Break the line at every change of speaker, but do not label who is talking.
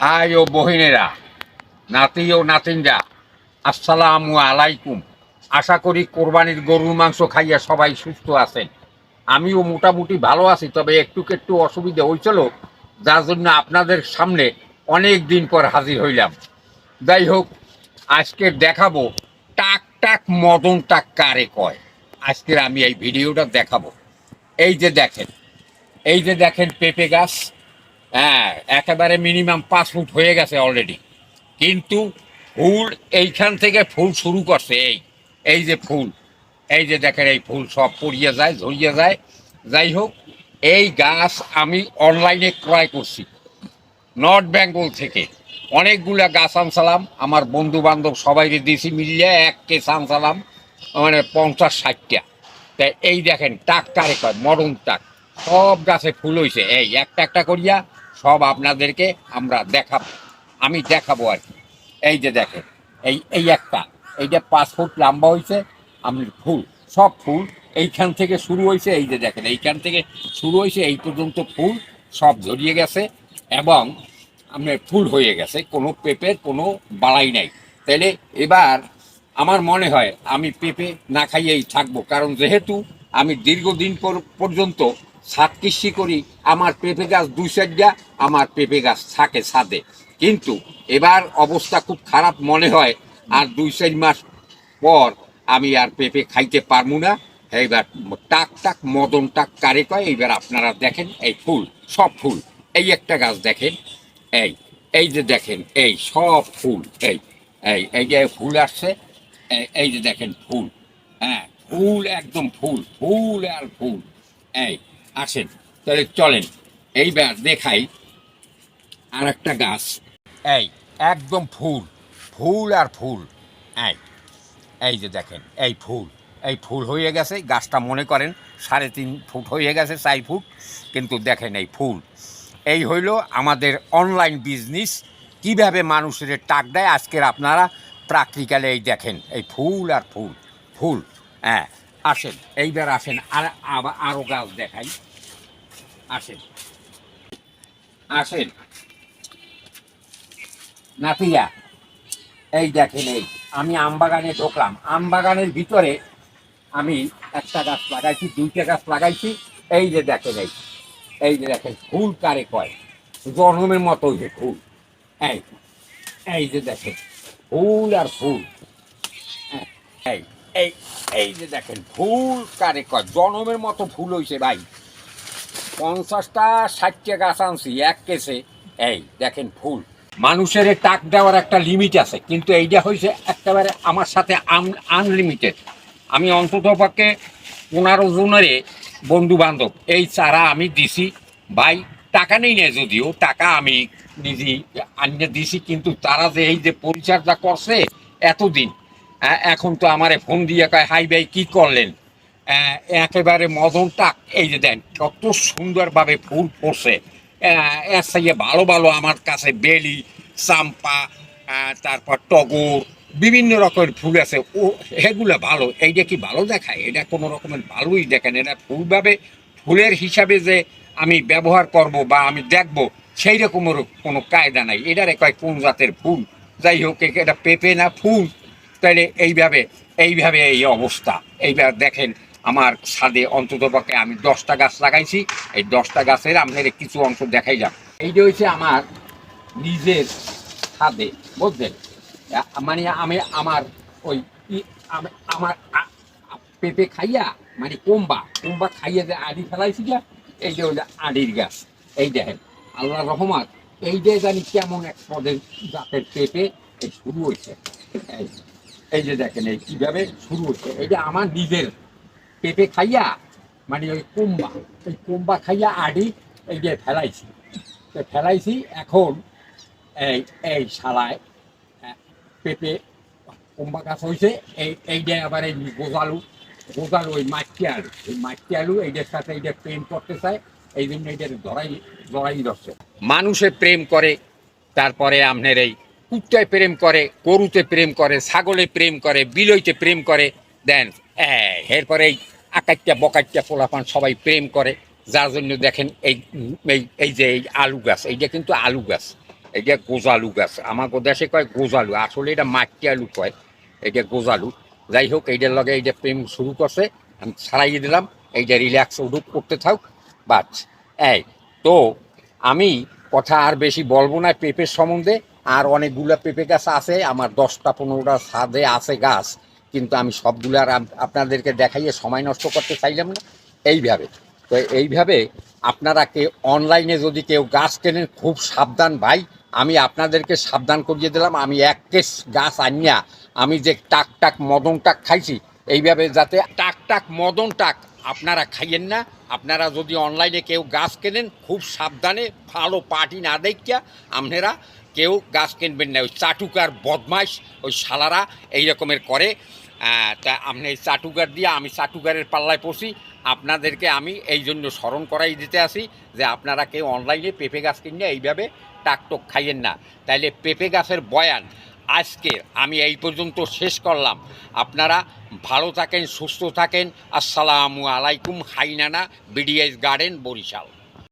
ভাই ও বহিনেরা, নাতি ও নাতিনরা, আসসালামু আলাইকুম। আশা করি কোরবানির গরুর মাংস খাইয়া সবাই সুস্থ আছেন। আমিও মোটামুটি ভালো আছি, তবে একটু একটু অসুবিধা হয়েছিল, যার জন্য আপনাদের সামনে অনেক দিন পর হাজির হইলাম। যাই হোক, আজকে দেখাবো টাক টাক মদন টাক কারে কয়। আজকের আমি এই ভিডিওটা দেখাবো। এই যে দেখেন, এই যে দেখেন পেঁপে গাছ। হ্যাঁ, একেবারে মিনিমাম 5 ফুট হয়ে গেছে অলরেডি, কিন্তু ফুল এইখান থেকে ফুল শুরু করছে। এই এই যে ফুল, এই যে দেখেন এই ফুল সব পড়িয়ে যায়, ঝরিয়ে যায়। যাই হোক, এই গাছ আমি অনলাইনে ক্রয় করছি নর্থ বেঙ্গল থেকে। অনেকগুলা গাছ আনসালাম, আমার বন্ধু বান্ধব সবাইকে দিয়েছি, মিলিয়ে এক কেস আনসালাম, মানে 50-60টা। তাই এই দেখেন টাক কারে কয়, মরণ টাক। সব গাছে ফুল হয়েছে, এই একটা একটা করিয়া সব আপনাদেরকে আমরা দেখাবো, আমি দেখাবো আর কি। এই যে দেখেন, এই এই একটা, এইটা 5 ফুট লম্বা হয়েছে। আমি ফুল, সব ফুল এইখান থেকে শুরু হয়েছে। এই যে দেখেন, এইখান থেকে শুরু হয়েছে, এই পর্যন্ত ফুল সব ঝরিয়ে গেছে এবং আপনার ফুল হয়ে গেছে, কোনো পেঁপের কোনো বালাই নাই। তাইলে এবার আমার মনে হয় আমি পেঁপে না খাইয়েই থাকবো, কারণ যেহেতু আমি দীর্ঘদিন পর্যন্ত ছাদ কৃষি করি, আমার পেঁপে গাছ 2-4টা আমার পেঁপে গাছ থাকে ছাদে। কিন্তু এবার অবস্থা খুব খারাপ মনে হয়, আর 2-4 মাস পর আমি আর পেঁপে খাইতে পারবো না। এইবার টাক টাক মদন টাক কারে কয়, এইবার আপনারা দেখেন এই ফুল, সব ফুল। এই একটা গাছ দেখেন, এই এই যে দেখেন এই সব ফুল, এই এই এই যে ফুল আসছে, এই যে দেখেন ফুল। হ্যাঁ, ফুল একদম ফুল, ফুল আর ফুল। এই আসেন, তাহলে চলেন এইবার দেখাই আর একটা গাছ। এই একদম ফুল, ফুল আর ফুল। এই এই যে দেখেন এই ফুল, এই ফুল হয়ে গেছে। গাছটা মনে করেন 3.5 ফুট হয়ে গেছে, 4 ফুট, কিন্তু দেখেন এই ফুল। এই হইল আমাদের অনলাইন বিজনেস, কিভাবে মানুষের টাক দেয় আজকের আপনারা প্র্যাকটিক্যালে এই দেখেন এই ফুল আর ফুল, ফুল। হ্যাঁ, আসেন এইবার আসেন, আর আবার আরও গাছ দেখাই। আসেন আসেন নাতিয়া, এই দেখেন এই আমি আমবাগানে ঢুকলাম। আমবাগানের ভিতরে আমি একটা গাছ লাগাইছি, 2টা গাছ লাগাইছি। এই যে দেখেন এই এই যে দেখেন ফুল কারে কয়, জন্মের মতো যে ফুল। এই এই যে দেখেন ফুল আর ফুল। হ্যাঁ, এই এই এই যে দেখেন ফুল কারে কয়, জন্মের মতো ফুল হয়েছে ভাই। 50টা 60টা গাছ আনছি এক কেসে। এই দেখেন ফুল। মানুষের টাক দেওয়ার একটা লিমিট আছে, কিন্তু এইটা হয়েছে একেবারে আমার সাথে আনলিমিটেড। আমি অন্তত পক্ষে 15 জনের বন্ধু বান্ধব এই চারা আমি দিছি ভাই। টাকা নেই না, যদিও টাকা আমি নিজেই আনিয়ে দিছি, কিন্তু তারা যে এই যে পরিচর্যা করছে এতদিন, এখন তো আমারে ফোন দিয়ে কয়, হাই ভাই কি করলেন। একেবারে মদন টাক, এই যে দেন কত সুন্দরভাবে ফুল পড়ছে। এর থেকে ভালো ভালো আমার কাছে বেলি, চাম্পা, তারপর টগর, বিভিন্ন রকমের ফুল আছে। ও এগুলো ভালো, এইটা কি ভালো দেখায়? এটা কোনো রকমের ভালোই দেখেন। এটা ফুলভাবে ফুলের হিসাবে যে আমি ব্যবহার করব বা আমি দেখব, সেই রকমের কোনো কায়দা নাই। এটারে কয় কোন জাতের ফুল। যাই হোক, এটা পেঁপে না ফুল। তাইলে এইভাবে এইভাবে এই অবস্থা। এইবার দেখেন আমার ছাদে অন্ততপক্ষে আমি 10টা গাছ লাগাইছি। এই 10টা গাছের আপনাদের কিছু অংশ দেখাই যাক। এইটা হচ্ছে আমার নিজের ছাদে, বুঝলেন? মানে আমি আমার ওই আমার পেঁপে খাইয়া, মানে কোম্বা কোম্বা খাইয়া যে আড়ি ফেলাইছি না, এইটা হলো আড়ির গাছ। এই দেখেন আল্লাহ রহমত, এইটাই জানি কেমন এক পদের জাতের পেঁপে এই শুরু হয়েছে। এই যে দেখেন এই কিভাবে শুরু হচ্ছে। এইটা আমার নিজের পেঁপে খাইয়া, মানে ওই কোম্বা খাইয়া আড়ি এই যে ফেলাইছি। তো ফেলাইছি এখন এই এই শালায় পেঁপে কুম্বা গাছ হয়েছে। এইটা আবার এই গোজালু, ওই মাটি আলু, এই মাটি আলু এইটার সাথে এইটা প্রেম করতে চায়, এই জন্য এইটার জড়াই ধরছে। মানুষে প্রেম করে, তারপরে আপনার এই কুত্তায় প্রেম করে, গরুতে প্রেম করে, ছাগলে প্রেম করে, বিলইতে প্রেম করে। দেন এরপরে এই আকাইটা বকাইটা পোলাপান সবাই প্রেম করে, যার জন্য দেখেন এই এই এই যে এই আলু গাছ, এইটা কিন্তু আলু গাছ। এটা গোজালু গাছ, আমাকে দেশে কয় গোজালু, আসলে এটা মাটি আলু কয়, এটা গোজালু। যাই হোক, এইটার লগে এইটা প্রেম শুরু করছে, আমি ছাড়াইয়ে দিলাম, এইটা রিল্যাক্স উডুপ করতে থাক। বাস এই তো, আমি কথা আর বেশি বলবো না পেঁপের সম্বন্ধে। আর অনেকগুলো পেঁপে গাছ আছে আমার, 10টা 15টা ছাদে আছে গাছ, কিন্তু আমি সবগুলো আর আপনাদেরকে দেখাইয়ে সময় নষ্ট করতে চাইলাম না। এইভাবে তো, এইভাবে আপনারা অনলাইনে যদি কেউ গাছ কেনেন খুব সাবধান ভাই। আমি আপনাদেরকে সাবধান করিয়ে দিলাম, আমি এক কেস গাছ আনিয়া আমি যে টাক টাক মদন টাক খাইছি, এইভাবে যাতে টাক টাক মদন টাক আপনারা খাইয়েন না। আপনারা যদি অনলাইনে কেউ গাছ কেনেন খুব সাবধানে, ভালো পার্টি না দেখিয়া আপনারা কেউ গাছ কিনবেন না। ওই চাটুকার বদমাইশ ওই শালারা এই রকমের করে। তা আপনি এই চাটুকার দিয়ে, আমি চাটুকারের পাল্লায় পড়ছি। আপনাদেরকে আমি এই জন্য স্মরণ করাই দিতে আসি যে আপনারা কেউ অনলাইনে পেঁপে গাছ কিনে এইভাবে টাকটক খাইয়েন না। তাইলে পেঁপে গাছের বয়ান আজকে আমি এই পর্যন্ত শেষ করলাম। আপনারা ভালো থাকেন, সুস্থ থাকেন। আসসালামু আলাইকুম। হাইনানা, বিডিএস গার্ডেন, বরিশাল।